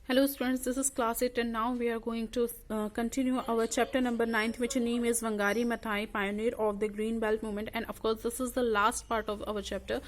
Hello students, this is class 8 and now we are going to continue our chapter number 9, which name is Wangari Maathai, pioneer of the Green Belt movement, and of course this is the last part of our chapter.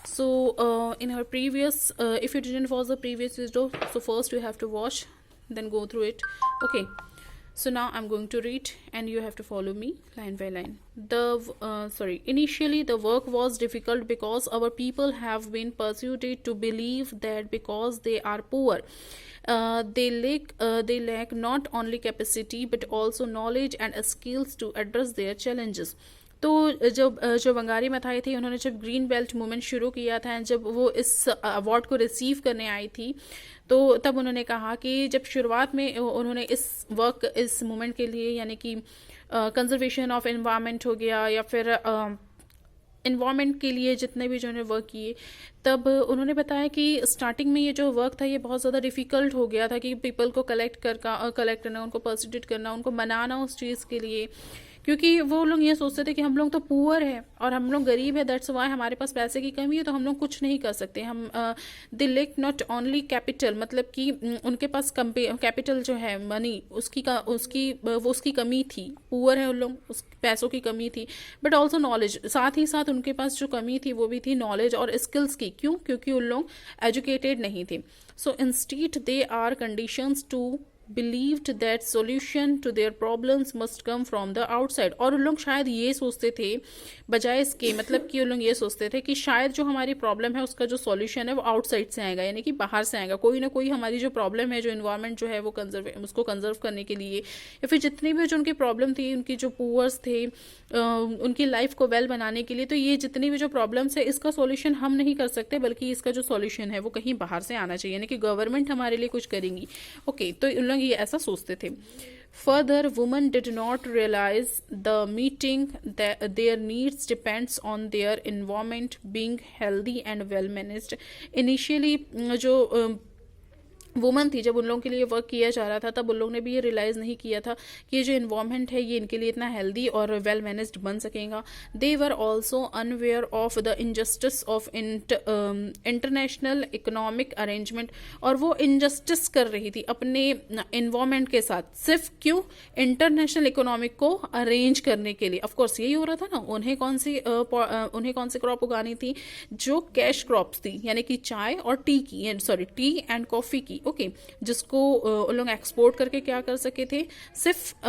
So in our previous, if you didn't watch the previous video, so first you have to watch, then go through it. Okay. So now I'm going to read and you have to follow me line by line. Initially the work was difficult because our people have been persuaded to believe that because they are poor, they lack not only capacity but also knowledge and skills to address their challenges. तो जो Wangari Maathai थी, उन्होंने जब green belt movement शुरू किया था, जब वो इस अवार्ड को रिसीव करने आई थी, तो तब उन्होंने कहा कि जब शुरुआत में उन्होंने इस मूवमेंट के लिए, यानी कि कंजर्वेशन ऑफ एनवायरनमेंट हो गया या फिर एनवायरनमेंट के लिए जितने भी जो उन्होंने वर्क किए, तब उन्होंने बताया कि स्टार्टिंग में ये जो वर्क था ये बहुत ज़्यादा डिफ़िकल्ट हो गया था कि पीपल को कलेक्ट करना, उनको पर्सिडेट करना, उनको मनाना उस चीज़ के लिए, क्योंकि वो लोग ये सोचते थे कि हम लोग तो पुअर है और हम लोग गरीब है, दैट्स वाई हमारे पास पैसे की कमी है, तो हम लोग कुछ नहीं कर सकते. हम दे लेक नॉट ओनली कैपिटल, मतलब कि उनके पास कैपिटल जो है मनी, उसकी कमी थी, पुअर है उन लोग, उस पैसों की कमी थी, बट ऑल्सो नॉलेज, साथ ही साथ उनके पास जो कमी थी वो भी थी नॉलेज और स्किल्स की. क्यों? क्योंकि उन लोग एजुकेटेड नहीं थे. So instead they are conditions to believed that solution to their problems must come from the outside. और उन लोग शायद ये सोचते थे, बजाय इसके, मतलब कि उन लोग ये सोचते थे कि शायद जो हमारी प्रॉब्लम है उसका जो सॉल्यूशन है वो आउटसाइड से आएगा, यानी कि बाहर से आएगा. कोई ना कोई हमारी जो प्रॉब्लम है, जो इन्वायरमेंट जो है वो उसको कंजर्व करने के लिए, या फिर जितनी भी जो उनकी प्रॉब्लम थी, उनकी जो पुअर्स थे, उनकी लाइफ को वेल बनाने के लिए, तो ये जितनी भी जो प्रॉब्लम्स है इसका सॉल्यूशन हम नहीं कर सकते, बल्कि इसका जो सॉल्यूशन है वो कहीं बाहर से आना चाहिए, यानी कि गवर्नमेंट हमारे लिए कुछ करेंगी. ओके, तो उन लोग ये ऐसा सोचते थे. Further, women did not realize the meeting that their needs depends on their environment being healthy and well managed. Initially जो वुमन थी, जब उन लोगों के लिए वर्क किया जा रहा था, तब उन लोगों ने भी ये रियलाइज़ नहीं किया था कि ये जो इन्वायरमेंट है ये इनके लिए इतना हेल्दी और वेल मैनेज्ड बन सकेगा. They were also unaware of the injustice of international economic arrangement, और वो इनजस्टिस कर रही थी अपने इन्वायरमेंट के साथ. सिर्फ क्यों? इंटरनेशनल इकोनॉमिक को अरेंज करने के लिए. ऑफकोर्स यही हो रहा था ना, उन्हें कौन सी क्रॉप उगानी थी? जो कैश क्रॉप्स थी, यानी कि चाय और टी एंड कॉफ़ी की. ओके, जिसको लोग एक्सपोर्ट करके क्या कर सके थे? सिर्फ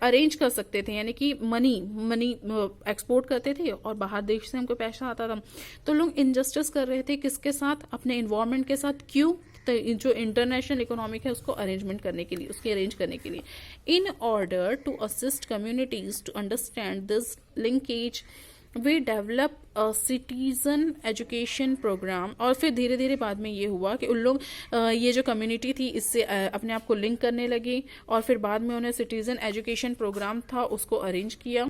अरेंज कर सकते थे, यानी कि मनी एक्सपोर्ट करते थे और बाहर देश से हमको पैसा आता था. तो लोग इनजस्टिस कर रहे थे किसके साथ? अपने इन्वायरमेंट के साथ. क्यों? तो जो इंटरनेशनल इकोनॉमिक है उसको अरेंजमेंट करने के लिए, उसकी अरेंज करने के लिए. In order to assist communities to understand this linkage, we develop a citizen education program. और फिर धीरे धीरे बाद में ये हुआ कि उन लोग ये जो कम्युनिटी थी इससे अपने आप को लिंक करने लगे, और फिर बाद में उन्हें सिटीज़न एजुकेशन प्रोग्राम था उसको अरेंज किया,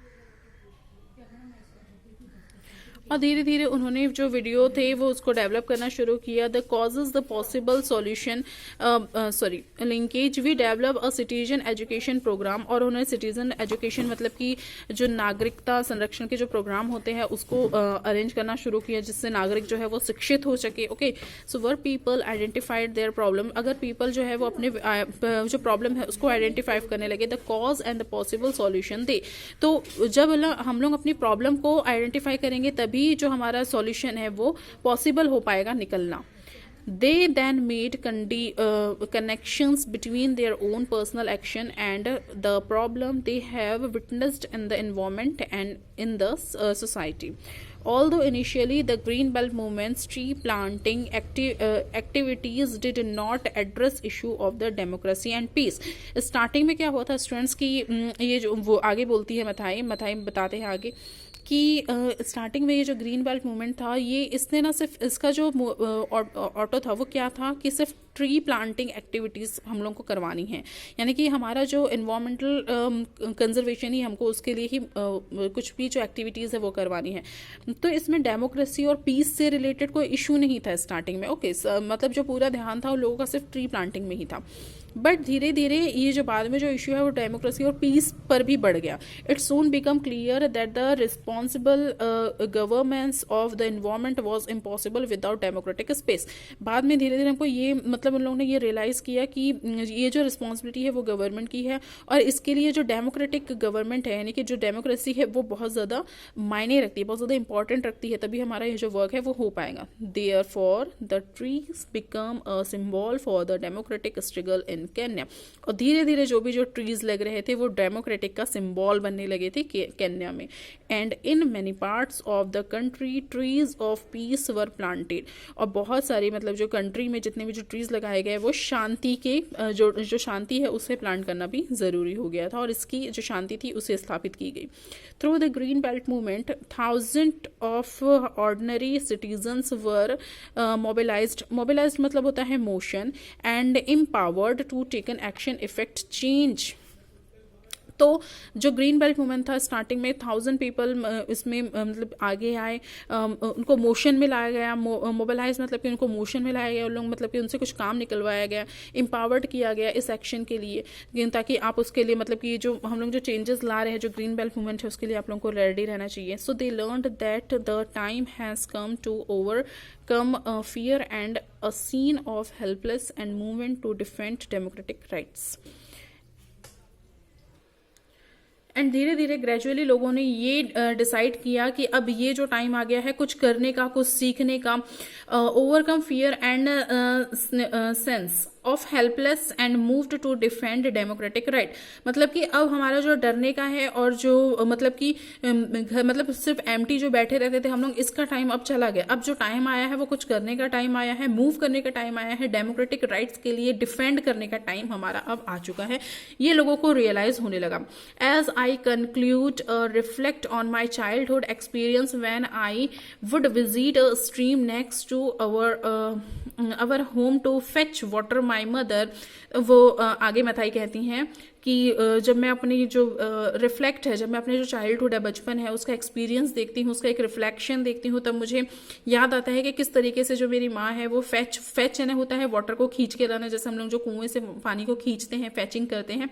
और धीरे धीरे उन्होंने जो वीडियो थे वो उसको डेवलप करना शुरू किया. The causes the possible solution linkage, we develop a citizen education program. और उन्होंने सिटीजन एजुकेशन मतलब कि जो नागरिकता संरक्षण के जो प्रोग्राम होते हैं उसको अरेंज करना शुरू किया, जिससे नागरिक जो है वो शिक्षित हो सके. Okay, so were people identified their problem. अगर पीपल जो है वो अपने जो प्रॉब्लम है उसको आइडेंटिफाई करने लगे, the cause and the possible solution they. तो जब हम लोग अपनी प्रॉब्लम को आइडेंटिफाई करेंगे तभी जो हमारा सॉल्यूशन है वो पॉसिबल हो पाएगा निकलना. They then made connections between their own personal action and the problem they have witnessed in the environment and in the society. Although initially the Green Belt movement's tree planting activities did not address issue of the democracy and peace. Starting में क्या हुआ था students की, ये जो वो आगे बोलती है मथाई बताते हैं आगे कि स्टार्टिंग में ये जो ग्रीन बेल्ट मूवमेंट था, ये इसने ना सिर्फ इसका जो ऑटो था वो क्या था कि सिर्फ ट्री प्लांटिंग एक्टिविटीज़ हम लोग को करवानी है, यानी कि हमारा जो इन्वायरमेंटल कंजर्वेशन ही हमको उसके लिए ही कुछ भी जो एक्टिविटीज़ है वो करवानी है. तो इसमें डेमोक्रेसी और पीस से रिलेटेड कोई इशू नहीं था स्टार्टिंग में. ओके, मतलब जो पूरा ध्यान था उन लोगों का सिर्फ ट्री प्लांटिंग में ही था. बट धीरे धीरे ये जो बाद में जो इश्यू है वो डेमोक्रेसी और पीस पर भी बढ़ गया. It soon become clear that the responsible governance of the environment was impossible without democratic space. बाद में धीरे धीरे हमको ये मतलब उन लोगों ने ये रियलाइज किया कि ये जो रिस्पॉन्सिबिलिटी है वो गवर्नमेंट की है, और इसके लिए जो डेमोक्रेटिक गवर्नमेंट है यानी कि जो डेमोक्रेसी है वो बहुत ज़्यादा मायने रखती है, बहुत ज़्यादा इंपॉर्टेंट रखती है, तभी हमारा ये जो वर्क है वो हो पाएगा. Therefore the trees become a symbol for the democratic struggle in Kenya. और धीरे धीरे जो ट्रीज लग रहे थे वो डेमोक्रेटिक का सिंबल बनने लगे थे केन्या में. And in many parts of the country trees of peace were planted. और बहुत सारी मतलब जो कंट्री में जितने भी जो ट्रीज लगाए गए वो शांति के जो शांति है उसे प्लांट करना भी जरूरी हो गया था, और इसकी जो शांति थी उसे स्थापित की गई. Through the green belt movement thousand of ordinary citizens were mobilised मतलब होता है motion, and empowered to take an action effect change. तो जो ग्रीन बेल्ट मूवमेंट था स्टार्टिंग में 1000 पीपल इसमें मतलब आगे आए, उनको मोशन में लाया गया. मोबिलाइज मतलब कि उनको मोशन में लाया गया, उन लोग मतलब कि उनसे कुछ काम निकलवाया गया, एम्पावर्ड किया गया इस एक्शन के लिए, ताकि आप उसके लिए मतलब कि जो हम लोग जो चेंजेस ला रहे हैं जो ग्रीन बेल्ट मूवमेंट है उसके लिए आप लोगों को रेडी रहना चाहिए. So they learned that the time has come to overcome fear and a scene of helpless and movement to defend democratic rights. And धीरे धीरे ग्रेजुअली लोगों ने ये डिसाइड किया कि अब ये जो टाइम आ गया है कुछ करने का, कुछ सीखने का. Overcome fear and sense of helpless and moved to defend democratic right. मतलब कि अब हमारा जो डरने का है और जो मतलब कि मतलब सिर्फ एम्प्टी जो बैठे रहते थे हम लोग, इसका टाइम अब चला गया. अब जो टाइम आया है वो कुछ करने का टाइम आया है, मूव करने का टाइम आया है, डेमोक्रेटिक राइट्स के लिए डिफेंड करने का टाइम हमारा अब आ चुका है. ये लोगों को रियलाइज होने लगा. As I conclude reflect on my childhood experience when I would visit a stream next to our home to fetch water. My mother वो आगे मथाई कहती हैं कि जब मैं अपनी जो रिफ्लेक्ट है, जब मैं अपने जो चाइल्डहुड है, बचपन है, उसका एक्सपीरियंस देखती हूँ, उसका एक रिफ्लेक्शन देखती हूँ, तब मुझे याद आता है कि किस तरीके से जो मेरी माँ है वो फैच यानी होता है वाटर को खींच के लाना, जैसे हम लोग जो कुएं से पानी को खींचते हैं, फैचिंग करते हैं,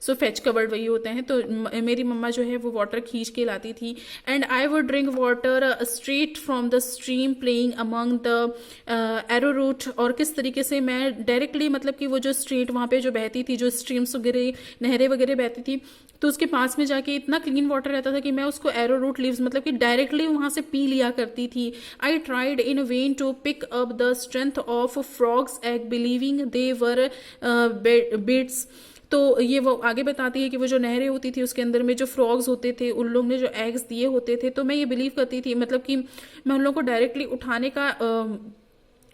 सो फैच कवर्ड वही होते हैं. तो मेरी मम्मा जो है वो वाटर खींच के लाती थी. And I would drink water straight from the stream playing among the arrowroot. और किस तरीके से मैं डायरेक्टली मतलब कि वो जो स्ट्रीट वहाँ पे जो बहती थी, जो स्ट्रीम्स वगैरह नहरें वगैरह बहती थी, तो उसके पास में जाके इतना क्लीन वाटर रहता था कि मैं उसको एरो रूट लीव्स मतलब कि डायरेक्टली वहां से पी लिया करती थी. I tried in vain to pick up the strength of frogs egg believing they were bits. तो ये वो आगे बताती है कि वो जो नहरें होती थी उसके अंदर में जो फ्रॉग्स होते थे, उन लोग ने जो एग्स दिए होते थे, तो मैं ये बिलीव करती थी मतलब कि मैं उन लोगों को डायरेक्टली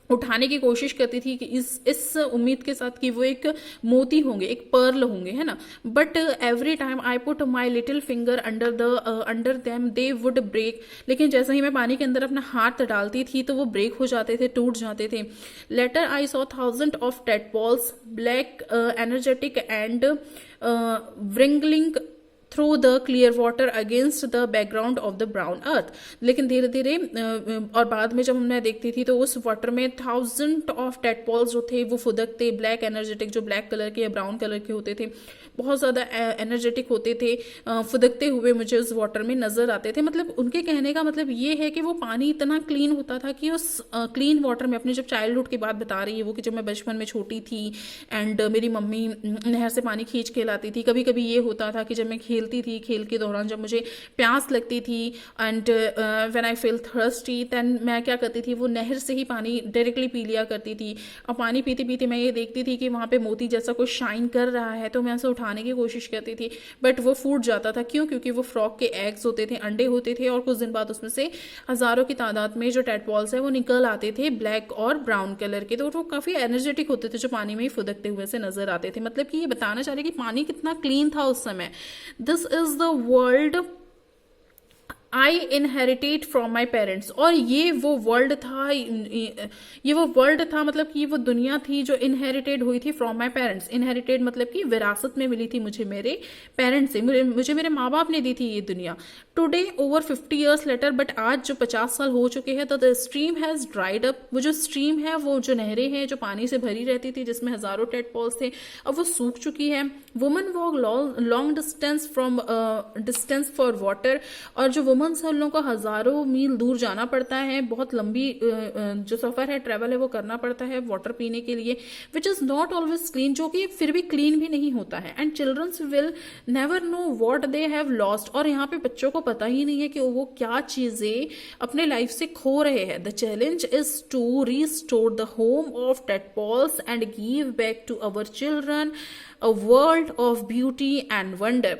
उठाने की कोशिश करती थी कि इस उम्मीद के साथ कि वो एक मोती होंगे, एक पर्ल होंगे, है ना. But every time I put my little finger under them they would break. लेकिन जैसे ही मैं पानी के अंदर अपना हाथ डालती थी तो वो ब्रेक हो जाते थे, टूट जाते थे. Later I saw thousand of tadpoles black energetic and wriggling through the clear water against the background of the brown earth. लेकिन धीरे धीरे और बाद में जब मैं देखती थी तो उस वाटर में 1000 ऑफ टेडपोल्स जो थे वो फुदकते, ब्लैक एनर्जेटिक, जो ब्लैक कलर के या ब्राउन कलर के होते थे, बहुत ज़्यादा एनर्जेटिक होते थे, फुदकते हुए मुझे उस वाटर में नजर आते थे. मतलब उनके कहने का मतलब ये है कि वो पानी इतना क्लीन होता था कि उस क्लीन वाटर में, अपने जब चाइल्डहुड की बात बता रही है वो, कि जब मैं बचपन में छोटी थी एंड मेरी मम्मी नहर से पानी खींच के लाती थी. कभी कभी ये होता था कि जब मैं खेलती थी, खेल के दौरान जब मुझे प्यास लगती थी and when I feel thirsty, then मैं क्या करती थी, वो नहर से ही पानी डायरेक्टली पी लिया करती थी. और पानी पीते पीते मैं ये देखती थी कि वहाँ पे मोती जैसा कुछ शाइन कर रहा है, तो मैं उसे उठाने की कोशिश करती थी, बट वो फूट जाता था. क्यों? क्योंकि वो फ्रॉग के एग्स होते थे, अंडे होते थे, और कुछ दिन बाद उसमें से हजारों की तादाद में जो टेडपोल्स है वो निकल आते थे, ब्लैक और ब्राउन कलर के. तो वो काफी एनर्जेटिक होते थे, जो पानी में ही फुदकते हुए से नजर आते थे. मतलब कि ये बताना चाह रहे कि पानी कितना क्लीन था उस समय. This is the world I inherited from my parents. और ये वो वर्ल्ड था, ये वो वर्ल्ड था, मतलब कि ये वो दुनिया थी जो इनहेरिटेड हुई थी फ्रॉम माई पेरेंट्स। इनहेरिटेड मतलब कि विरासत में मिली थी मुझे मेरे पेरेंट्स से, मुझे मेरे माँ बाप ने दी थी ये दुनिया। Today over 50 years later, but आज जो 50 साल हो चुके हैं, तो the stream has dried up. वो जो स्ट्रीम है, वो जो नहरें हैं जो पानी से भरी रहती थी, जिसमें हजारों टेडपोल्स थे, अब वो सूख चुकी है। Woman walk long distance for water. और जो वुमन्स है, उन लोगों को हजारों मील दूर जाना पड़ता है, बहुत लंबी जो सफर है, ट्रेवल है, वो करना पड़ता है वाटर पीने के लिए, which is not always clean, जो कि फिर भी क्लीन भी नहीं होता है। And childrens will never know what they have lost. और यहाँ पे बच्चों को पता ही नहीं है कि वो क्या चीजें अपने लाइफ से खो रहे हैं। The challenge is to restore the home of tadpoles and give back to our children a world of beauty and wonder.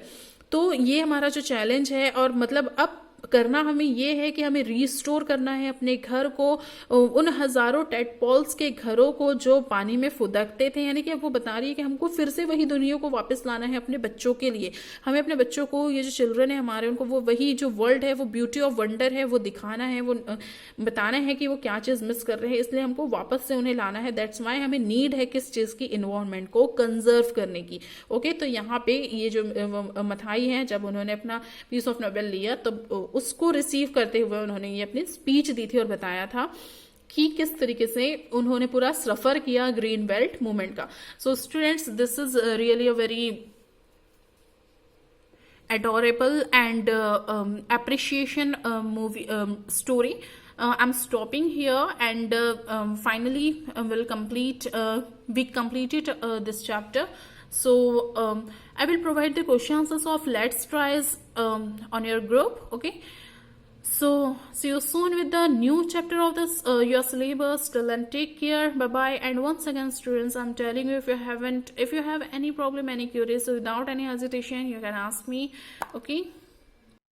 तो ये हमारा जो चैलेंज है, और मतलब अब करना हमें ये है कि हमें रिस्टोर करना है अपने घर को, उन हजारों टेडपोल्स के घरों को जो पानी में फुदकते थे। यानी कि अब वो बता रही है कि हमको फिर से वही दुनिया को वापस लाना है अपने बच्चों के लिए। हमें अपने बच्चों को, ये जो चिल्ड्रन है हमारे, उनको वो वही जो वर्ल्ड है, वो ब्यूटी ऑफ वंडर है, वो दिखाना है, वो बताना है कि वो क्या चीज मिस कर रहे हैं, इसलिए हमको वापस से उन्हें लाना है। दैट्स वाई हमें नीड है किस चीज की, इन्वायरमेंट को कंजर्व करने की। ओके, तो यहाँ पे ये जो मथाई है, जब उन्होंने अपना पीस ऑफ नोबेल लिया, तो उसको रिसीव करते हुए उन्होंने ये अपनी स्पीच दी थी और बताया था कि किस तरीके से उन्होंने पूरा सफर किया ग्रीन बेल्ट मूवमेंट का। So students, this is really a very adorable and appreciation movie story. I'm stopping here, and finally we completed this chapter. So I will provide the question answers of Let's Tries on your group. Okay, so see you soon with the new chapter of this your syllabus. Till then, take care, bye bye. And once again, students, I'm telling you, if you have any problem, any queries, so without any hesitation, you can ask me. Okay.